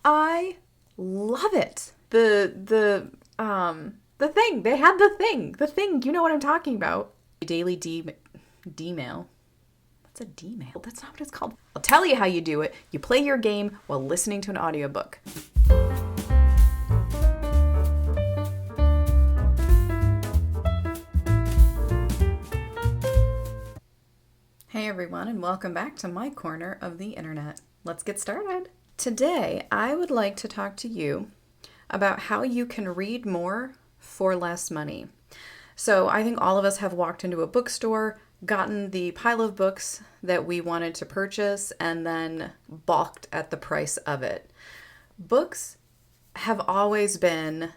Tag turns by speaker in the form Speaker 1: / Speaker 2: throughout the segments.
Speaker 1: I love it. The thing. They had the thing. The thing. You know what I'm talking about. Daily D-mail. What's a D-mail? That's not what it's called. I'll tell you how you do it. You play your game while listening to an audiobook. Hey everyone, and welcome back to my corner of the internet. Let's get started. Today, I would like to talk to you about how you can read more for less money. So I think all of us have walked into a bookstore, gotten the pile of books that we wanted to purchase, and then balked at the price of it. Books have always been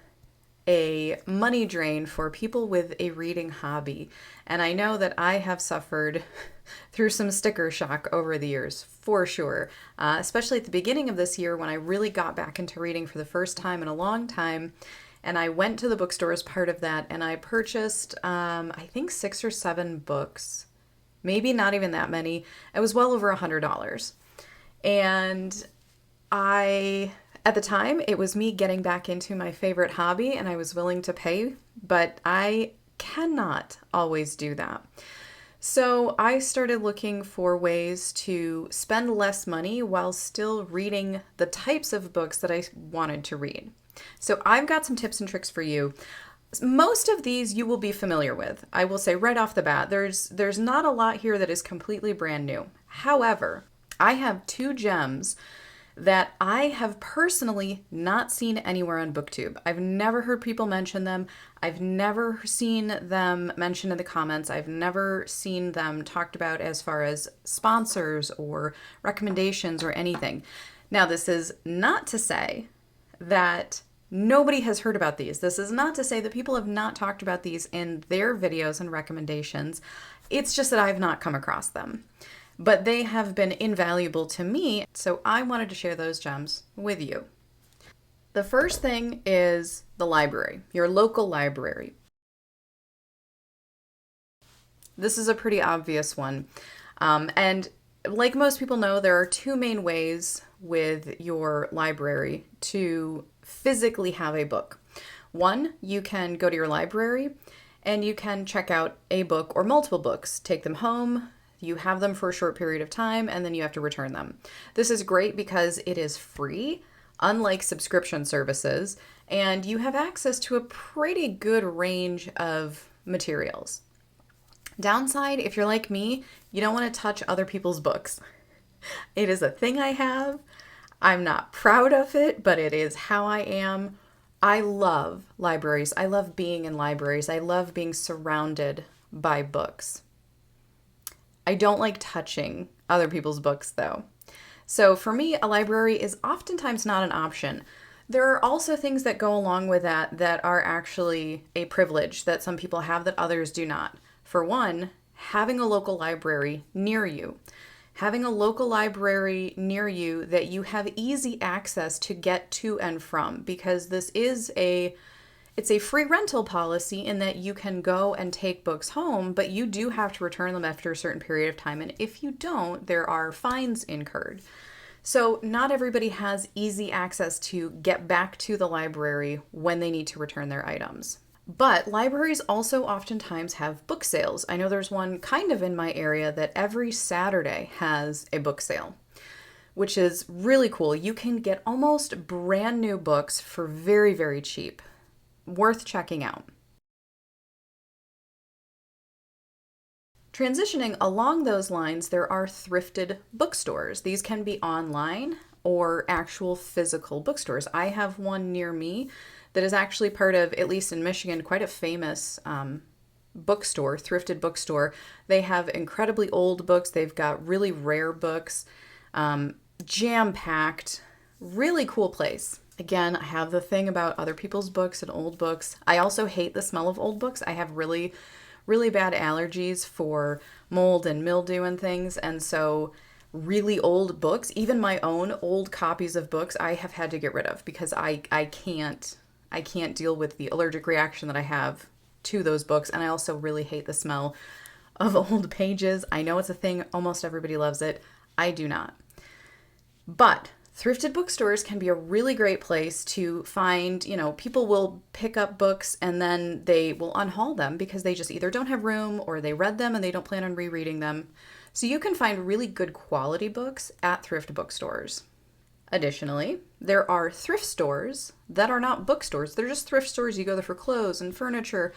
Speaker 1: a money drain for people with a reading hobby. And I know that I have suffered through some sticker shock over the years, for sure. Especially at the beginning of this year when I really got back into reading for the first time in a long time. And I went to the bookstore as part of that, and I purchased, I think 6 or 7 books. Maybe not even that many. It was well over $100. And at the time, it was me getting back into my favorite hobby, and I was willing to pay, but I cannot always do that. So I started looking for ways to spend less money while still reading the types of books that I wanted to read. So I've got some tips and tricks for you. Most of these you will be familiar with. I will say right off the bat, there's not a lot here that is completely brand new. However, I have 2 gems that I have personally not seen anywhere on booktube. I've never heard people mention them. I've never seen them mentioned in the comments. I've never seen them talked about as far as sponsors or recommendations or anything. Now, this is not to say that nobody has heard about these. This is not to say that people have not talked about these in their videos and recommendations. It's just that I've not come across them. But they have been invaluable to me, so I wanted to share those gems with you. The first thing is the library, your local library. This is a pretty obvious one. And like most people know, there are 2 main ways with your library to physically have a book. One, you can go to your library and you can check out a book or multiple books, take them home. You have them for a short period of time, and then you have to return them. This is great because it is free, unlike subscription services, and you have access to a pretty good range of materials. Downside, if you're like me, you don't want to touch other people's books. It is a thing I have. I'm not proud of it, but it is how I am. I love libraries. I love being in libraries. I love being surrounded by books. I don't like touching other people's books, though. So for me, a library is oftentimes not an option. There are also things that go along with that are actually a privilege that some people have that others do not. For one, having a local library near you. Having a local library near you that you have easy access to get to and from, because this is it's a free rental policy in that you can go and take books home, but you do have to return them after a certain period of time. And if you don't, there are fines incurred. So not everybody has easy access to get back to the library when they need to return their items. But libraries also oftentimes have book sales. I know there's one kind of in my area that every Saturday has a book sale, which is really cool. You can get almost brand new books for very, very cheap. Worth checking out. Transitioning along those lines, there are thrifted bookstores. These can be online or actual physical bookstores. I have one near me that is actually part of, at least in Michigan, quite a famous bookstore, thrifted bookstore. They have incredibly old books. They've got really rare books, jam-packed, really cool place. Again, I have the thing about other people's books and old books. I also hate the smell of old books. I have really, really bad allergies for mold and mildew and things. And so really old books, even my own old copies of books, I have had to get rid of because I can't deal with the allergic reaction that I have to those books. And I also really hate the smell of old pages. I know it's a thing. Almost everybody loves it. I do not. But Thrifted bookstores can be a really great place to find, people will pick up books and then they will unhaul them because they just either don't have room or they read them and they don't plan on rereading them. So you can find really good quality books at thrift bookstores. Additionally, there are thrift stores that are not bookstores. They're just thrift stores. You go there for clothes and furniture.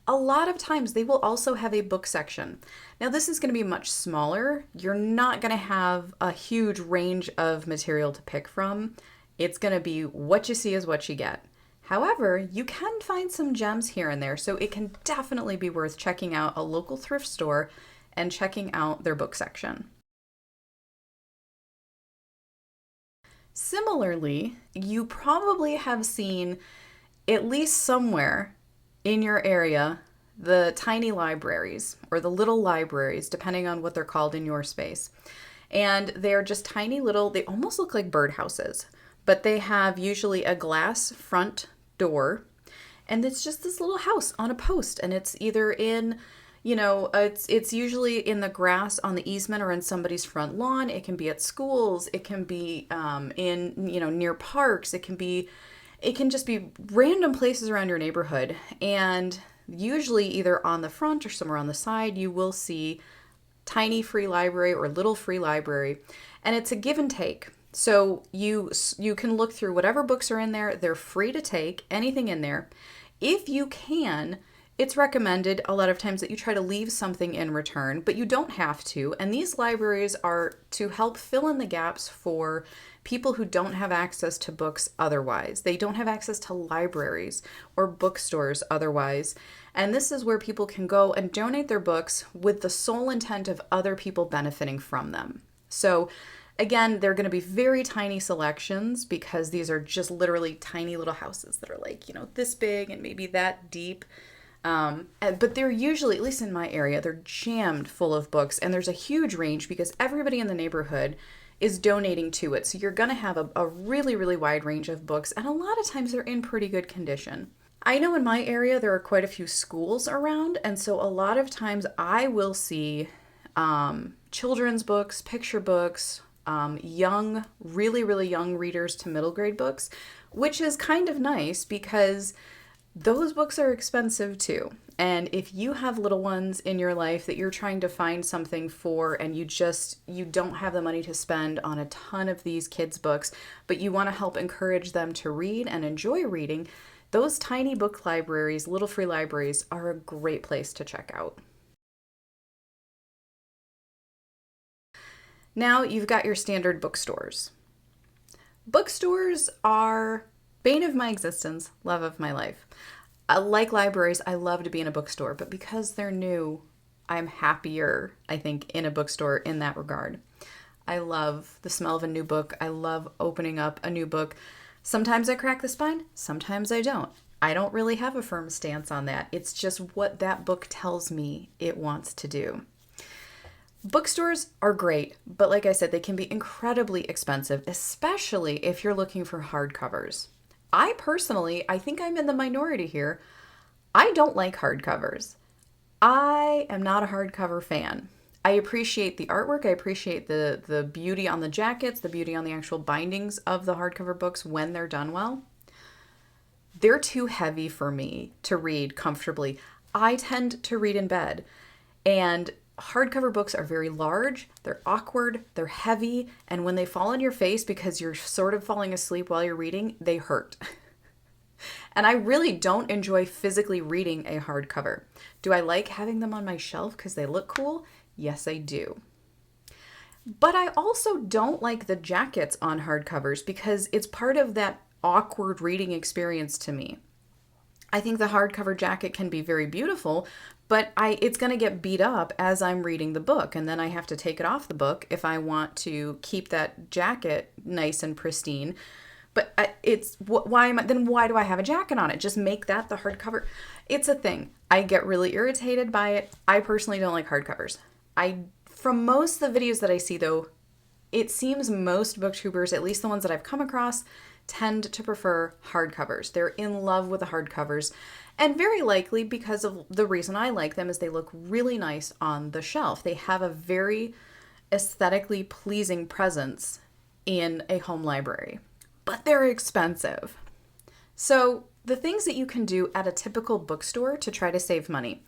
Speaker 1: A lot of times they will also have a book section. Now this is going to be much smaller. You're not going to have a huge range of material to pick from. It's going to be what you see is what you get. However, you can find some gems here and there, so it can definitely be worth checking out a local thrift store and checking out their book section. Similarly, you probably have seen at least somewhere in your area the tiny libraries or the little libraries, depending on what they're called in your space. And they're just tiny little, they almost look like birdhouses, but they have usually a glass front door. And it's just this little house on a post. And it's either in, it's usually in the grass on the easement or in somebody's front lawn. It can be at schools. It can be in, near parks. It can just be random places around your neighborhood. And usually either on the front or somewhere on the side, you will see tiny free library or little free library. And it's a give and take. So you can look through whatever books are in there. They're free to take, anything in there. If you can, it's recommended a lot of times that you try to leave something in return, but you don't have to. And these libraries are to help fill in the gaps for people who don't have access to books otherwise. They don't have access to libraries or bookstores otherwise. And this is where people can go and donate their books with the sole intent of other people benefiting from them. So again, they're going to be very tiny selections because these are just literally tiny little houses that are like, this big and maybe that deep. But they're usually, at least in my area, they're jammed full of books, and there's a huge range because everybody in the neighborhood is donating to it. So you're going to have a really, really wide range of books, and a lot of times they're in pretty good condition. I know in my area there are quite a few schools around, and so a lot of times I will see children's books, picture books, young, really, really young readers to middle grade books, which is kind of nice because those books are expensive too. And if you have little ones in your life that you're trying to find something for and you don't have the money to spend on a ton of these kids' books, but you want to help encourage them to read and enjoy reading, those tiny book libraries, little free libraries, are a great place to check out. Now you've got your standard bookstores. Bookstores are bane of my existence, love of my life. Like libraries, I love to be in a bookstore, but because they're new, I'm happier, I think, in a bookstore in that regard. I love the smell of a new book. I love opening up a new book. Sometimes I crack the spine, sometimes I don't. I don't really have a firm stance on that. It's just what that book tells me it wants to do. Bookstores are great, but like I said, they can be incredibly expensive, especially if you're looking for hardcovers. I think I'm in the minority here. I don't like hardcovers. I am not a hardcover fan. I appreciate the artwork. I appreciate the beauty on the jackets, the beauty on the actual bindings of the hardcover books when they're done well. They're too heavy for me to read comfortably. I tend to read in bed, and hardcover books are very large, they're awkward, they're heavy, and when they fall on your face because you're sort of falling asleep while you're reading, they hurt. And I really don't enjoy physically reading a hardcover. Do I like having them on my shelf because they look cool? Yes, I do. But I also don't like the jackets on hardcovers because it's part of that awkward reading experience to me. I think the hardcover jacket can be very beautiful, but it's going to get beat up as I'm reading the book, and then I have to take it off the book if I want to keep that jacket nice and pristine. But why do I have a jacket on it? Just make that the hardcover. It's a thing. I get really irritated by it. I personally don't like hardcovers. From most of the videos that I see, though, it seems most booktubers, at least the ones that I've come across, tend to prefer hardcovers. They're in love with the hardcovers, and very likely because of the reason I like them is they look really nice on the shelf. They have a very aesthetically pleasing presence in a home library, but they're expensive. So the things that you can do at a typical bookstore to try to save money: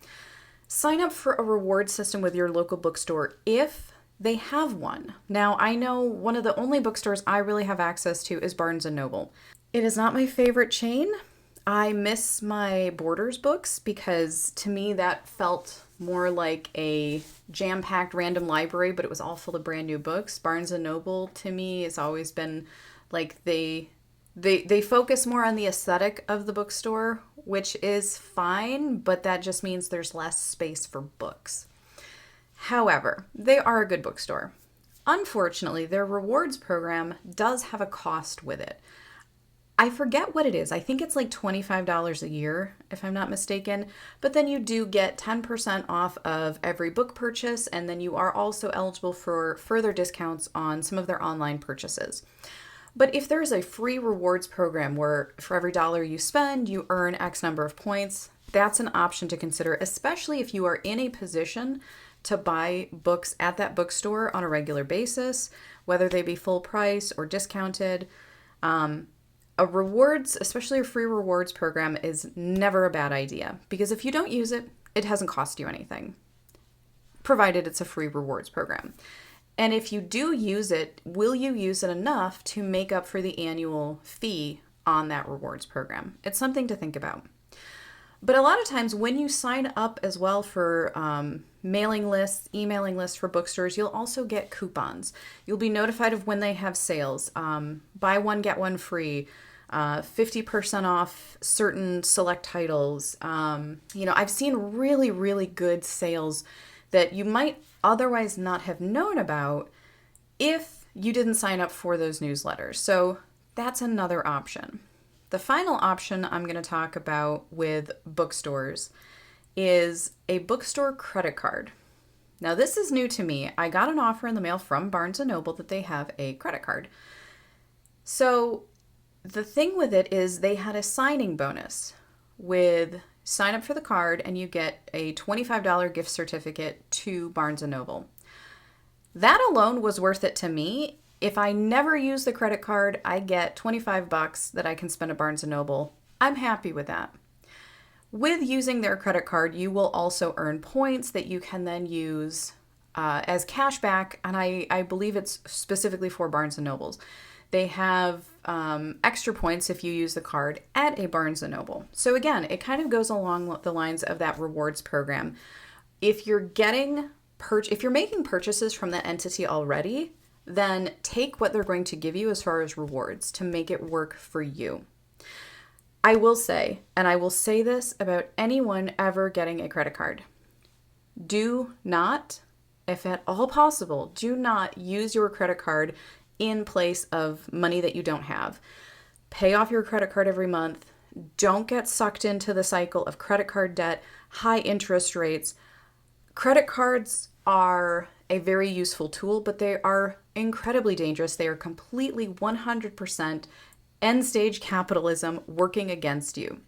Speaker 1: sign up for a reward system with your local bookstore if they have one. Now, I know one of the only bookstores I really have access to is Barnes & Noble. It is not my favorite chain. I miss my Borders books because to me that felt more like a jam-packed random library, but it was all full of brand new books. Barnes & Noble to me has always been like they focus more on the aesthetic of the bookstore, which is fine, but that just means there's less space for books. However, they are a good bookstore. Unfortunately, their rewards program does have a cost with it. I forget what it is. I think it's like $25 a year, if I'm not mistaken. But then you do get 10% off of every book purchase, and then you are also eligible for further discounts on some of their online purchases. But if there's a free rewards program where for every dollar you spend, you earn X number of points, that's an option to consider, especially if you are in a position to buy books at that bookstore on a regular basis, whether they be full price or discounted. A rewards, especially a free rewards program, is never a bad idea because if you don't use it, it hasn't cost you anything, provided it's a free rewards program. And if you do use it, will you use it enough to make up for the annual fee on that rewards program? It's something to think about. But a lot of times when you sign up as well for mailing lists, emailing lists for bookstores, you'll also get coupons. You'll be notified of when they have sales. Buy one, get one free. 50% off certain select titles. I've seen really, really good sales that you might otherwise not have known about if you didn't sign up for those newsletters. So that's another option. The final option I'm going to talk about with bookstores is a bookstore credit card. Now, this is new to me. I got an offer in the mail from Barnes & Noble that they have a credit card. So the thing with it is they had a signing bonus with sign up for the card and you get a $25 gift certificate to Barnes & Noble. That alone was worth it to me. If I never use the credit card, I get $25 that I can spend at Barnes & Noble. I'm happy with that. With using their credit card, you will also earn points that you can then use as cash back, and I believe it's specifically for Barnes & Nobles. They have extra points if you use the card at a Barnes & Noble. So again, it kind of goes along the lines of that rewards program. If you're making purchases from that entity already, then take what they're going to give you as far as rewards to make it work for you. I will say, and I will say this about anyone ever getting a credit card, do not, if at all possible, do not use your credit card in place of money that you don't have. Pay off your credit card every month. Don't get sucked into the cycle of credit card debt, high interest rates. Credit cards are a very useful tool, but they are incredibly dangerous. They are completely 100% end stage capitalism working against you.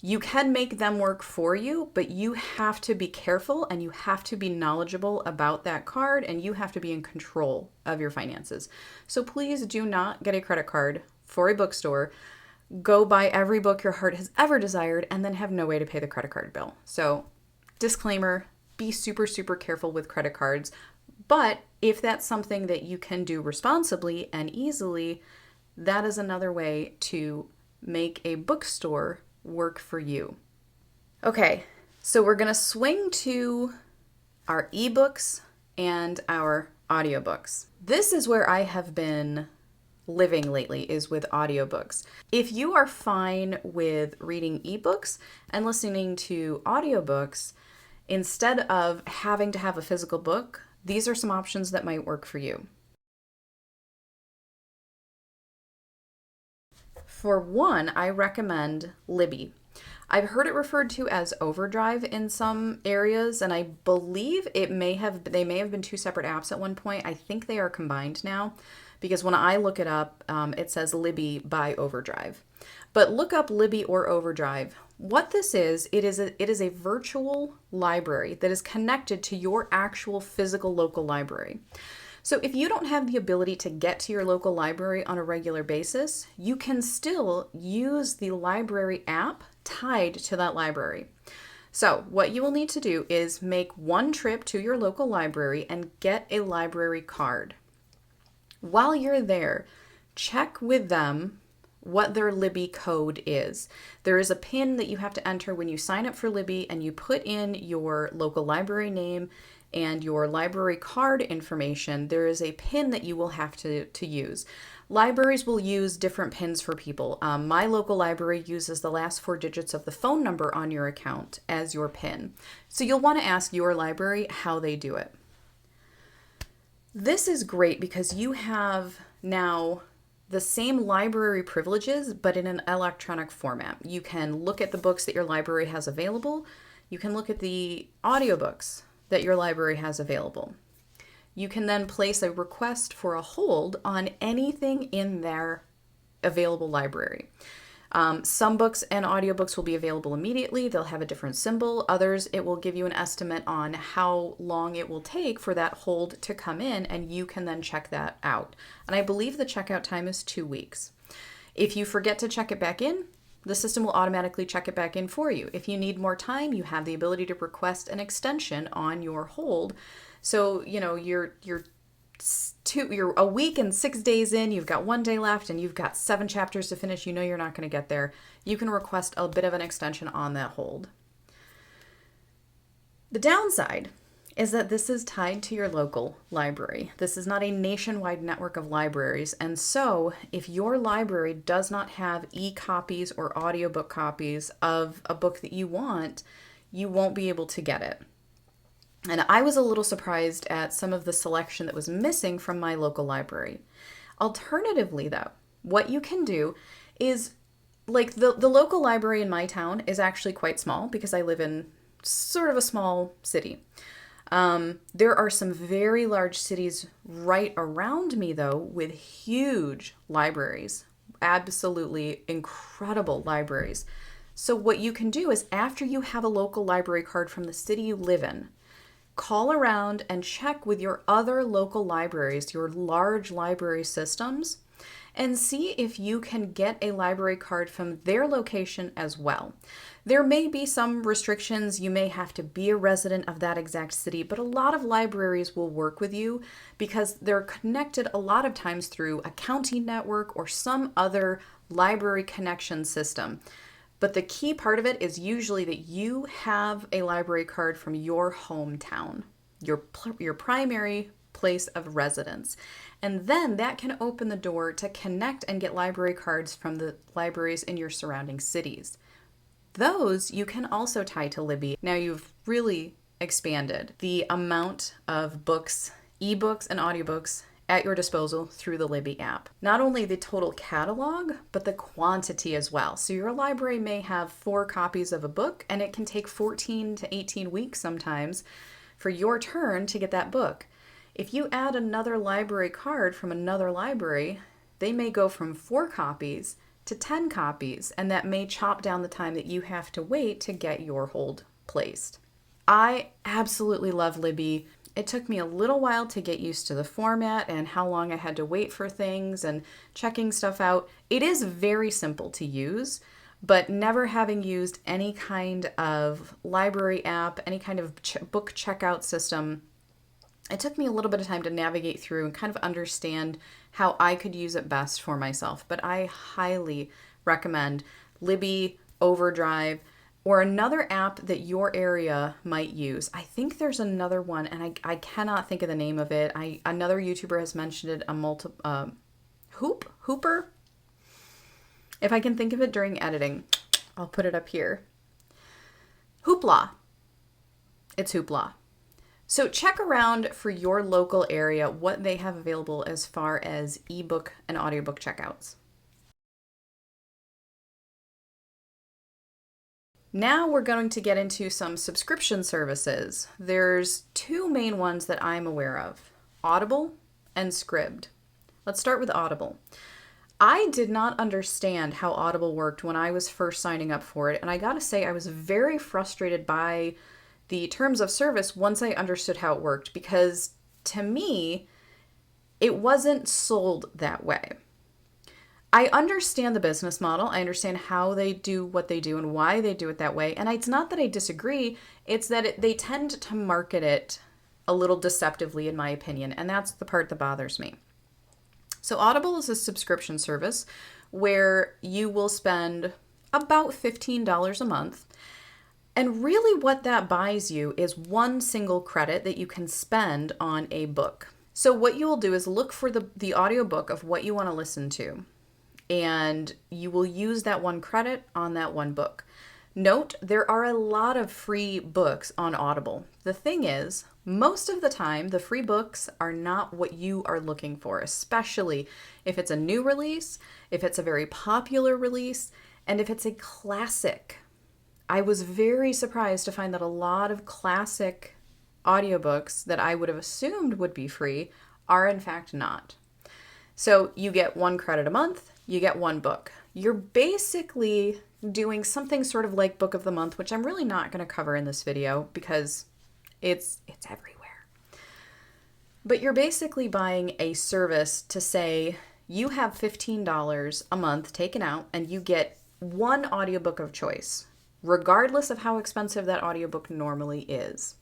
Speaker 1: You can make them work for you, but you have to be careful and you have to be knowledgeable about that card and you have to be in control of your finances. So please do not get a credit card for a bookstore. Go buy every book your heart has ever desired and then have no way to pay the credit card bill. So disclaimer, be super, super careful with credit cards. But if that's something that you can do responsibly and easily, that is another way to make a bookstore work for you. Okay, so we're going to swing to our ebooks and our audiobooks. This is where I have been living lately, is with audiobooks. If you are fine with reading ebooks and listening to audiobooks, instead of having to have a physical book, these are some options that might work for you. For one, I recommend Libby. I've heard it referred to as Overdrive in some areas, and I believe they may have been two separate apps at one point. I think they are combined now, because when I look it up, it says Libby by Overdrive. But look up Libby or Overdrive. What this is, it is a virtual library that is connected to your actual physical local library. So if you don't have the ability to get to your local library on a regular basis, you can still use the library app tied to that library. So what you will need to do is make one trip to your local library and get a library card. While you're there, check with them what their Libby code is. There is a PIN that you have to enter when you sign up for Libby, and you put in your local library name and your library card information. There is a PIN that you will have to use. Libraries will use different PINs for people. My local library uses the last 4 digits of the phone number on your account as your PIN. So you'll want to ask your library how they do it. This is great because you have now the same library privileges, but in an electronic format. You can look at the books that your library has available. You can look at the audiobooks that your library has available. You can then place a request for a hold on anything in their available library. Some books and audiobooks will be available immediately. They'll have a different symbol. Others, it will give you an estimate on how long it will take for that hold to come in, and you can then check that out. And I believe the checkout time is 2 weeks. If you forget to check it back in, the system will automatically check it back in for you. If you need more time, you have the ability to request an extension on your hold. So, you're a week and 6 days in, you've got 1 day left, and you've got 7 chapters to finish. You're not going to get there. You can request a bit of an extension on that hold. The downside is that this is tied to your local library. This is not a nationwide network of libraries. And so if your library does not have e-copies or audiobook copies of a book that you want, you won't be able to get it. And I was a little surprised at some of the selection that was missing from my local library. Alternatively, though, what you can do is, like, the local library in my town is actually quite small because I live in sort of a small city. There are some very large cities right around me, though, with huge libraries, absolutely incredible libraries. So what you can do is, after you have a local library card from the city you live in, call around and check with your other local libraries, your large library systems, and see if you can get a library card from their location as well. There may be some restrictions. You may have to be a resident of that exact city, but a lot of libraries will work with you because they're connected a lot of times through a county network or some other library connection system. But the key part of it is usually that you have a library card from your hometown, your primary place of residence. And then that can open the door to connect and get library cards from the libraries in your surrounding cities. Those you can also tie to Libby. Now you've really expanded the amount of books, ebooks, and audiobooks at your disposal through the Libby app. Not only the total catalog, but the quantity as well. So your library may have 4 copies of a book, and it can take 14 to 18 weeks sometimes for your turn to get that book. If you add another library card from another library, they may go from 4 copies to 10 copies, and that may chop down the time that you have to wait to get your hold placed. I absolutely love Libby. It took me a little while to get used to the format and how long I had to wait for things and checking stuff out. It is very simple to use, but never having used any kind of library app, any kind of book checkout system, it took me a little bit of time to navigate through and kind of understand how I could use it best for myself. But I highly recommend Libby, Overdrive, or another app that your area might use. I think there's another one, and I cannot think of the name of it. Another YouTuber has mentioned it, Hooper? If I can think of it during editing, I'll put it up here. Hoopla. It's Hoopla. So check around for your local area, what they have available as far as ebook and audiobook checkouts. Now we're going to get into some subscription services. There's 2 main ones that I'm aware of, Audible and Scribd. Let's start with Audible. I did not understand how Audible worked when I was first signing up for it, and I gotta say I was very frustrated by the terms of service once I understood how it worked, because to me, it wasn't sold that way. I understand the business model. I understand how they do what they do and why they do it that way. And it's not that I disagree. It's that they tend to market it a little deceptively, in my opinion. And that's the part that bothers me. So Audible is a subscription service where you will spend about $15 a month. And really what that buys you is one single credit that you can spend on a book. So what you will do is look for the audiobook of what you want to listen to. And you will use that one credit on that one book. Note, there are a lot of free books on Audible. The thing is, most of the time, the free books are not what you are looking for, especially if it's a new release, if it's a very popular release, and if it's a classic. I was very surprised to find that a lot of classic audiobooks that I would have assumed would be free are in fact not. So you get one credit a month, you get one book. You're basically doing something sort of like Book of the Month, which I'm really not going to cover in this video because it's everywhere. But you're basically buying a service to say you have $15 a month taken out and you get one audiobook of choice, regardless of how expensive that audiobook normally is.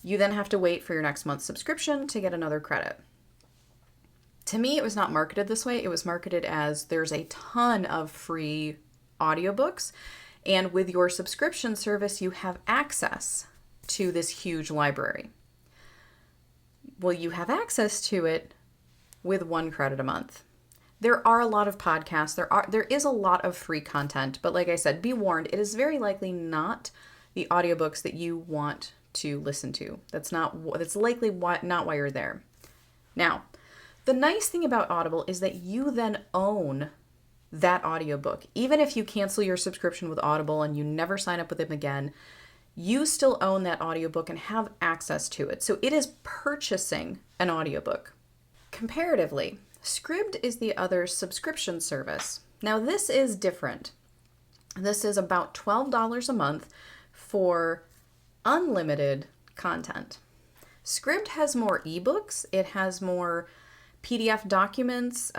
Speaker 1: You then have to wait for your next month's subscription to get another credit. To me, it was not marketed this way. It was marketed as there's a ton of free audiobooks, and with your subscription service, you have access to this huge library. Well, you have access to it with one credit a month. There are a lot of podcasts. There is a lot of free content, but like I said, be warned, it is very likely not the audiobooks that you want to listen to. That's likely not why you're there. Now, the nice thing about Audible is that you then own that audiobook. Even if you cancel your subscription with Audible and you never sign up with them again, you still own that audiobook and have access to it. So it is purchasing an audiobook. Comparatively, Scribd is the other subscription service. Now this is different. This is about $12 a month for unlimited content. Scribd has more ebooks. It has more PDF documents,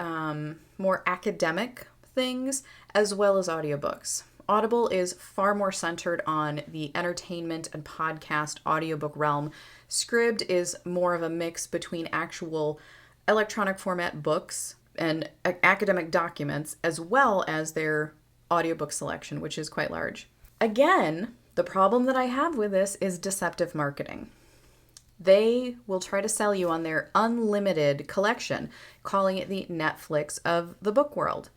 Speaker 1: more academic things, as well as audiobooks. Audible is far more centered on the entertainment and podcast audiobook realm. Scribd is more of a mix between actual electronic format books and academic documents, as well as their audiobook selection, which is quite large. Again, the problem that I have with this is deceptive marketing. They will try to sell you on their unlimited collection, calling it the Netflix of the book world.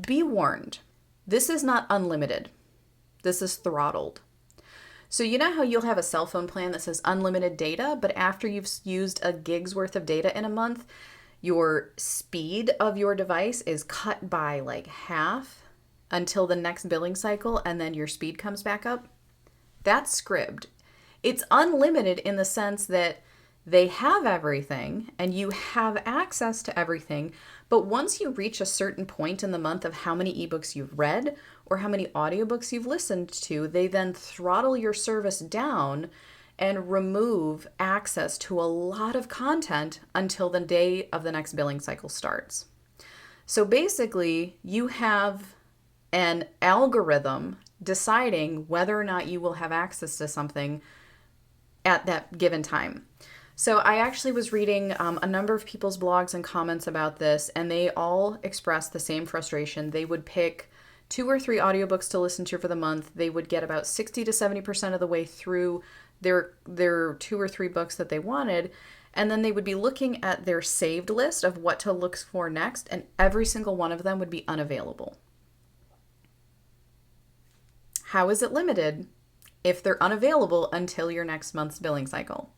Speaker 1: Be warned, this is not unlimited. This is throttled. So you know how you'll have a cell phone plan that says unlimited data, but after you've used a gig's worth of data in a month, your speed of your device is cut by like half until the next billing cycle, and then your speed comes back up? That's Scribd. It's unlimited in the sense that they have everything and you have access to everything, but once you reach a certain point in the month of how many ebooks you've read or how many audiobooks you've listened to, they then throttle your service down and remove access to a lot of content until the day of the next billing cycle starts. So basically, you have an algorithm deciding whether or not you will have access to something at that given time. So I actually was reading a number of people's blogs and comments about this, and they all expressed the same frustration. They would pick 2 or 3 audiobooks to listen to for the month. They would get about 60 to 70% of the way through their 2 or 3 books that they wanted, and then they would be looking at their saved list of what to look for next, and every single one of them would be unavailable. How is it limited if they're unavailable until your next month's billing cycle?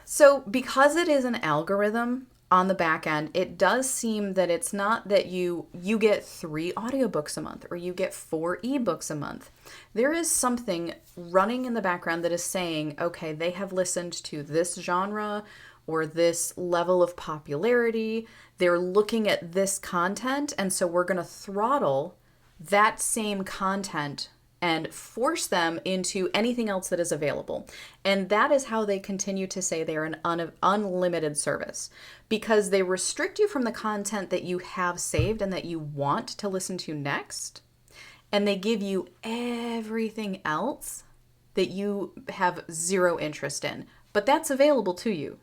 Speaker 1: So because it is an algorithm on the back end, it does seem that it's not that you get 3 audiobooks a month or you get 4 ebooks a month. There is something running in the background that is saying, okay, they have listened to this genre or this level of popularity. They're looking at this content, and so we're going to throttle that same content and force them into anything else that is available. And that is how they continue to say they're an unlimited service, because they restrict you from the content that you have saved and that you want to listen to next. And they give you everything else that you have zero interest in, but that's available to you.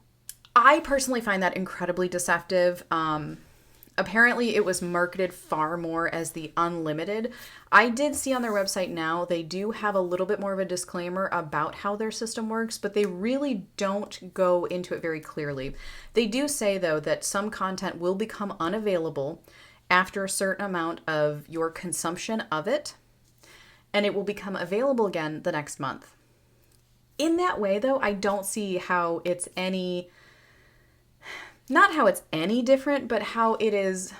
Speaker 1: I personally find that incredibly deceptive. Apparently it was marketed far more as the unlimited. I did see on their website now, they do have a little bit more of a disclaimer about how their system works, but they really don't go into it very clearly. They do say, though, that some content will become unavailable after a certain amount of your consumption of it, and it will become available again the next month. In that way, though, I don't see how it's not how it's any different, but how it is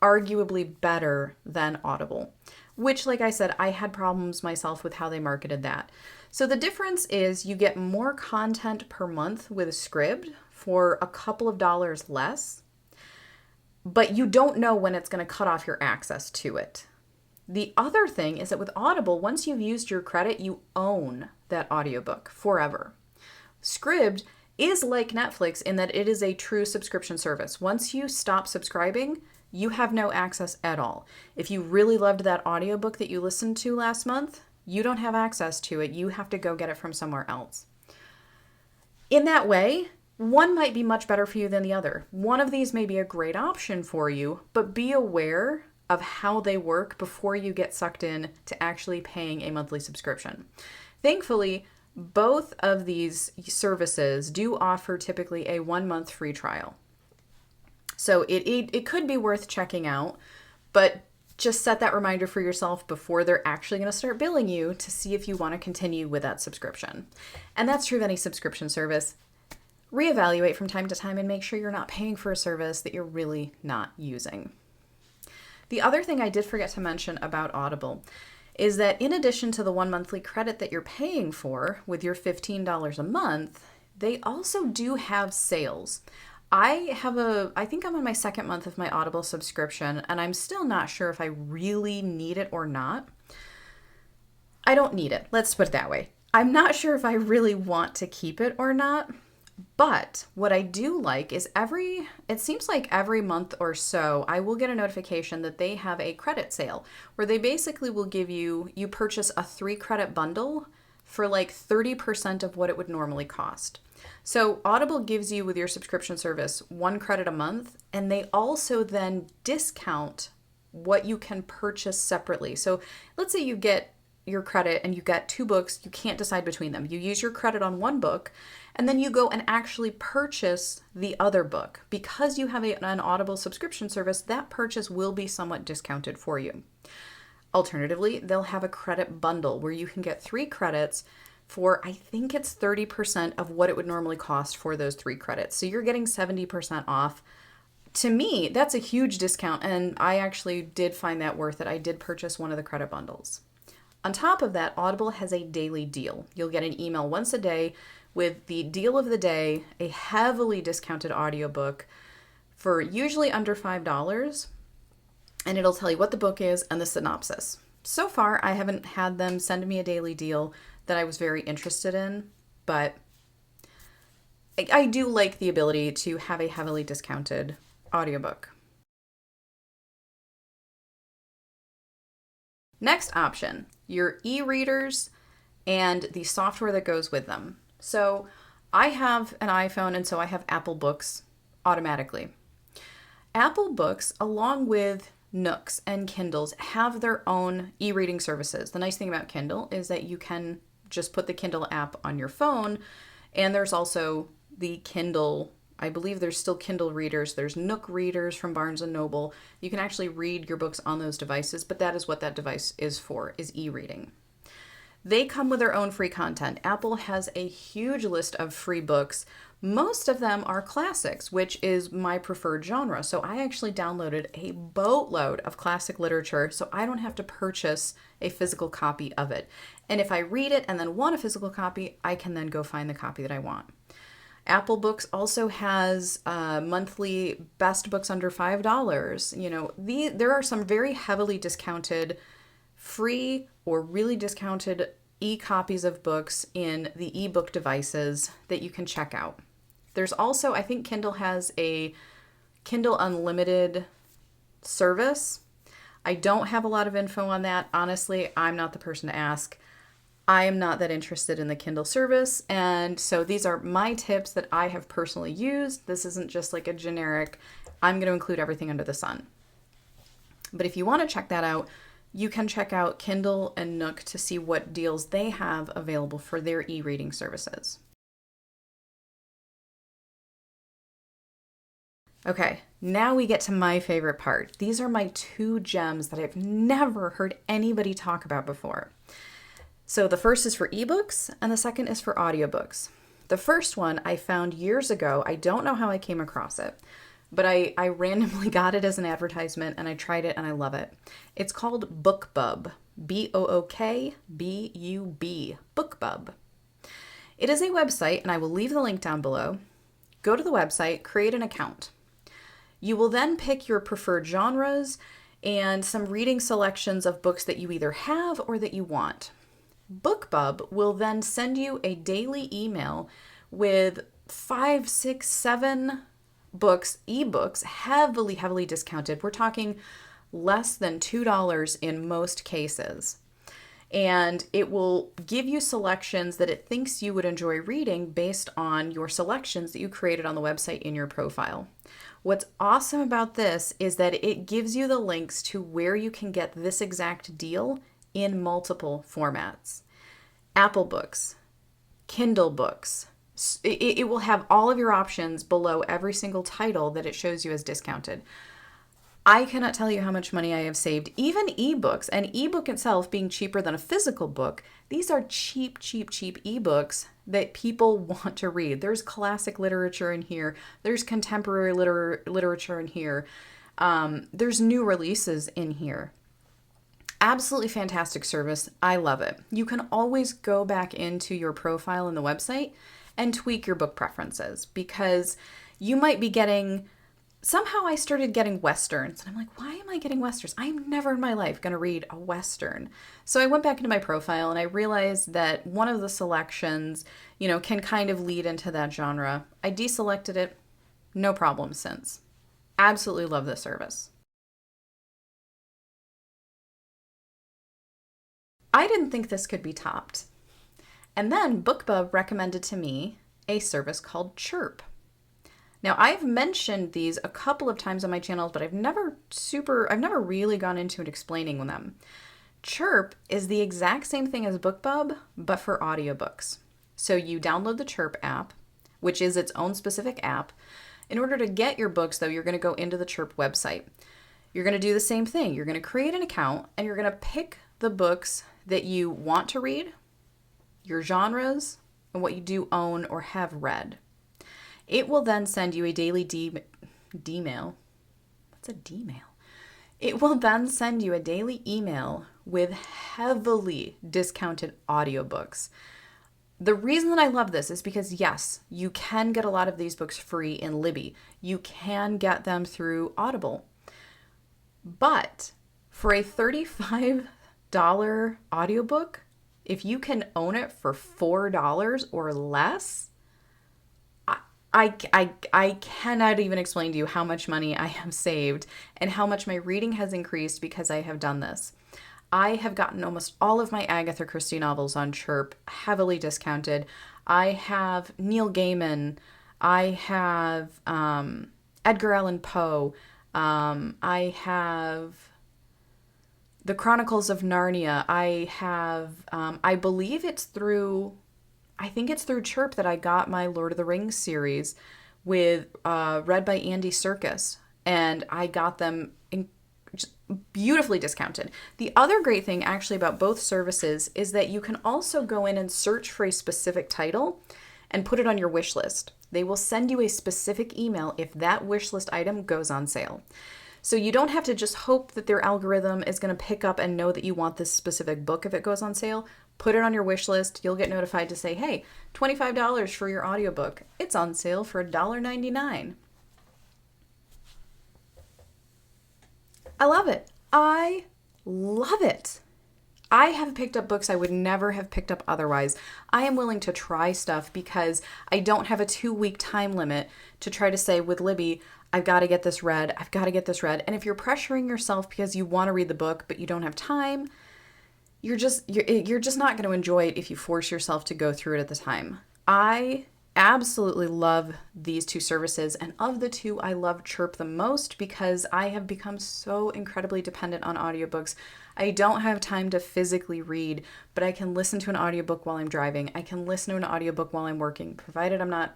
Speaker 1: arguably better than Audible, which, like I said, I had problems myself with how they marketed that. So the difference is you get more content per month with Scribd for a couple of dollars less, but you don't know when it's going to cut off your access to it. The other thing is that with Audible, once you've used your credit, you own that audiobook forever. Scribd is like Netflix in that it is a true subscription service. Once you stop subscribing, you have no access at all. If you really loved that audiobook that you listened to last month, you don't have access to it. You have to go get it from somewhere else. In that way, one might be much better for you than the other. One of these may be a great option for you, but be aware of how they work before you get sucked in to actually paying a monthly subscription. Thankfully, both of these services do offer typically a 1-month free trial. So it could be worth checking out, but just set that reminder for yourself before they're actually going to start billing you to see if you want to continue with that subscription. And that's true of any subscription service. Reevaluate from time to time and make sure you're not paying for a service that you're really not using. The other thing I did forget to mention about Audible is that in addition to the 1 monthly credit that you're paying for with your $15 a month, they also do have sales. I think I'm on my 2nd month of my Audible subscription, and I'm still not sure if I really need it or not. I don't need it. Let's put it that way. I'm not sure if I really want to keep it or not. But what I do like is it seems like every month or so, I will get a notification that they have a credit sale where they basically will give you purchase a 3-credit bundle for like 30% of what it would normally cost. So Audible gives you with your subscription service 1 credit a month, and they also then discount what you can purchase separately. So let's say you get your credit and you got 2 books, you can't decide between them. You use your credit on 1 book, and then you go and actually purchase the other book. Because you have an Audible subscription service, that purchase will be somewhat discounted for you. Alternatively, they'll have a credit bundle where you can get 3 credits for, I think it's 30% of what it would normally cost for those 3 credits. So you're getting 70% off. To me, that's a huge discount, and I actually did find that worth it. I did purchase one of the credit bundles. On top of that, Audible has a daily deal. You'll get an email once a day with the deal of the day, a heavily discounted audiobook for usually under $5, and it'll tell you what the book is and the synopsis. So far, I haven't had them send me a daily deal that I was very interested in, but I do like the ability to have a heavily discounted audiobook. Next option, your e-readers and the software that goes with them. So I have an iPhone, and so I have Apple Books automatically. Apple Books, along with Nooks and Kindles, have their own e-reading services. The nice thing about Kindle is that you can just put the Kindle app on your phone, and there's also the Kindle, I believe there's still Kindle readers. There's Nook readers from Barnes & Noble. You can actually read your books on those devices, but that is what that device is for, is e-reading. They come with their own free content. Apple has a huge list of free books. Most of them are classics, which is my preferred genre. So I actually downloaded a boatload of classic literature so I don't have to purchase a physical copy of it. And if I read it and then want a physical copy, I can then go find the copy that I want. Apple Books also has monthly best books under $5. There are some very heavily discounted free or really discounted e-copies of books in the ebook devices that you can check out. There's also, I think Kindle has a Kindle Unlimited service. I don't have a lot of info on that. Honestly, I'm not the person to ask. I am not that interested in the Kindle service, and so these are my tips that I have personally used. This isn't just like a generic, I'm going to include everything under the sun. But if you want to check that out, you can check out Kindle and Nook to see what deals they have available for their e-reading services. Okay, now we get to my favorite part. These are my two gems that I've never heard anybody talk about before. So the first is for ebooks and the second is for audiobooks. The first one I found years ago. I don't know how I came across it, but I randomly got it as an advertisement and I tried it and I love it. It's called BookBub, BookBub, BookBub. It is a website and I will leave the link down below. Go to the website, create an account. You will then pick your preferred genres and some reading selections of books that you either have or that you want. BookBub will then send you a daily email with 5, 6, 7 books, ebooks, heavily discounted. We're talking less than $2 in most cases. And it will give you selections that it thinks you would enjoy reading based on your selections that you created on the website in your profile. What's awesome about this is that it gives you the links to where you can get this exact deal in multiple formats. Apple Books, Kindle books. It will have all of your options below every single title that it shows you as discounted. I cannot tell you how much money I have saved. Even ebooks, an ebook itself being cheaper than a physical book, these are cheap ebooks that people want to read. There's classic literature in here. There's contemporary literature in here. There's new releases in here. Absolutely fantastic service. I love it. You can always go back into your profile in the website and tweak your book preferences because you might be getting, somehow I started getting Westerns and I'm like, why am I getting Westerns? I'm never in my life going to read a Western. So I went back into my profile and I realized that one of the selections, can kind of lead into that genre. I deselected it, no problem since. Absolutely love this service. I didn't think this could be topped. And then BookBub recommended to me a service called Chirp. Now, I've mentioned these a couple of times on my channels, but I've never really gone into it explaining them. Chirp is the exact same thing as BookBub, but for audiobooks. So you download the Chirp app, which is its own specific app. In order to get your books, though, you're going to go into the Chirp website. You're going to do the same thing. You're going to create an account, and you're going to pick the books that you want to read, your genres, and what you do own or have read. It will then send you a daily D-mail. What's a D-mail? It will then send you a daily email with heavily discounted audiobooks. The reason that I love this is because, yes, you can get a lot of these books free in Libby. You can get them through Audible. But for a $35 audiobook, if you can own it for $4 or less, I cannot even explain to you how much money I have saved and how much my reading has increased because I have done this. I have gotten almost all of my Agatha Christie novels on Chirp heavily discounted. I have Neil Gaiman. I have Edgar Allan Poe. I have The Chronicles of Narnia. I have, I think it's through Chirp that I got my Lord of the Rings series read by Andy Serkis, and I got them just beautifully discounted. The other great thing actually about both services is that you can also go in and search for a specific title and put it on your wish list. They will send you a specific email if that wish list item goes on sale. So you don't have to just hope that their algorithm is going to pick up and know that you want this specific book if it goes on sale. Put it on your wish list. You'll get notified to say, hey, $25 for your audiobook. It's on sale for $1.99. I love it. I love it. I have picked up books I would never have picked up otherwise. I am willing to try stuff because I don't have a 2-week time limit to try to say with Libby, I've got to get this read. I've got to get this read. And if you're pressuring yourself because you want to read the book, but you don't have time, you're just not going to enjoy it if you force yourself to go through it at the time. I absolutely love these two services, and of the two, I love Chirp the most because I have become so incredibly dependent on audiobooks. I don't have time to physically read, but I can listen to an audiobook while I'm driving. I can listen to an audiobook while I'm working, provided I'm not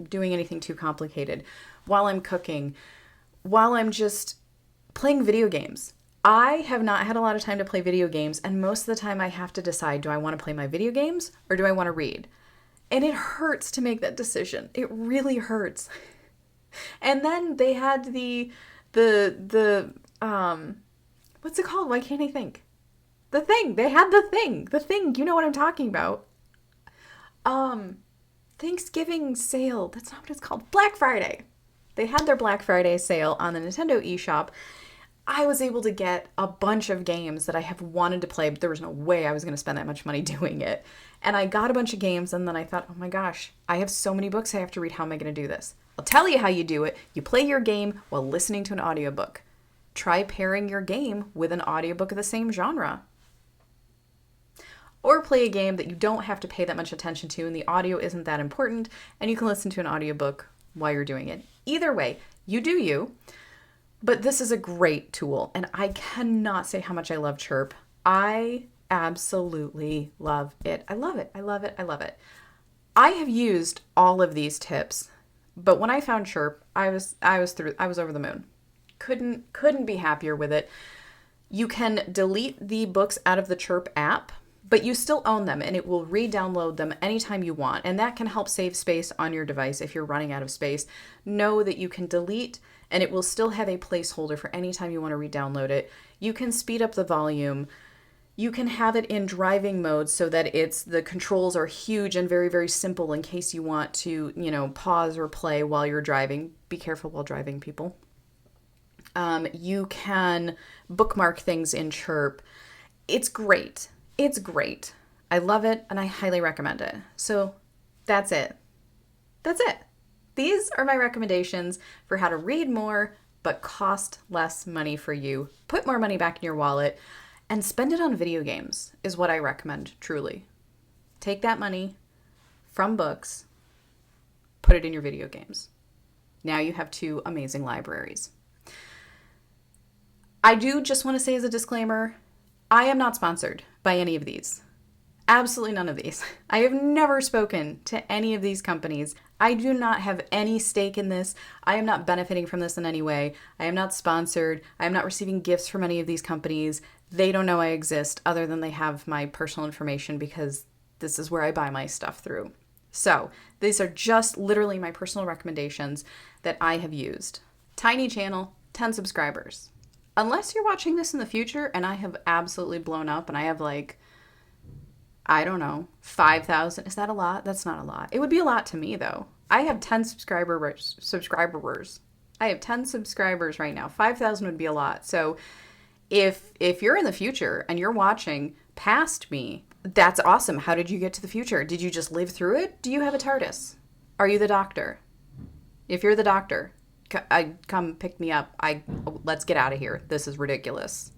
Speaker 1: doing anything too complicated, while I'm cooking, while I'm just playing video games. I have not had a lot of time to play video games, and most of the time I have to decide, do I want to play my video games or do I want to read? And it hurts to make that decision. It really hurts. And then they had the what's it called? Why can't I think? The thing. They had the thing. The thing. You know what I'm talking about. Thanksgiving sale. That's not what it's called. Black Friday. They had their Black Friday sale on the Nintendo eShop. I was able to get a bunch of games that I have wanted to play, but there was no way I was going to spend that much money doing it. And I got a bunch of games, and then I thought, oh my gosh, I have so many books I have to read. How am I going to do this? I'll tell you how you do it. You play your game while listening to an audiobook. Try pairing your game with an audiobook of the same genre. Or play a game that you don't have to pay that much attention to, and the audio isn't that important, and you can listen to an audiobook while you're doing it. Either way, you do you. But this is a great tool, and I cannot say how much I love Chirp. I absolutely love it. I love it. I love it. I love it. I have used all of these tips, but when I found Chirp, I was over the moon. Couldn't be happier with it. You can delete the books out of the Chirp app, but you still own them, and it will re-download them anytime you want, and that can help save space on your device if you're running out of space. Know that you can delete, and it will still have a placeholder for any time you want to re-download it. You can speed up the volume. You can have it in driving mode so that the controls are huge and very, very simple in case you want to, pause or play while you're driving. Be careful while driving, people. You can bookmark things in Chirp. It's great. It's great. I love it, and I highly recommend it. So that's it. That's it. These are my recommendations for how to read more, but cost less money for you. Put more money back in your wallet and spend it on video games is what I recommend, truly. Take that money from books, put it in your video games. Now you have 2 amazing libraries. I do just want to say as a disclaimer, I am not sponsored by any of these. Absolutely none of these. I have never spoken to any of these companies. I do not have any stake in this. I am not benefiting from this in any way. I am not sponsored. I am not receiving gifts from any of these companies. They don't know I exist other than they have my personal information because this is where I buy my stuff through. So these are just literally my personal recommendations that I have used. Tiny channel, 10 subscribers. Unless you're watching this in the future and I have absolutely blown up and I have 5,000. Is that a lot? That's not a lot. It would be a lot to me though. I have 10 subscribers. I have 10 subscribers right now. 5,000 would be a lot. So if you're in the future and you're watching past me, that's awesome. How did you get to the future? Did you just live through it? Do you have a TARDIS? Are you the doctor? If you're the doctor, come pick me up. Let's get out of here. This is ridiculous.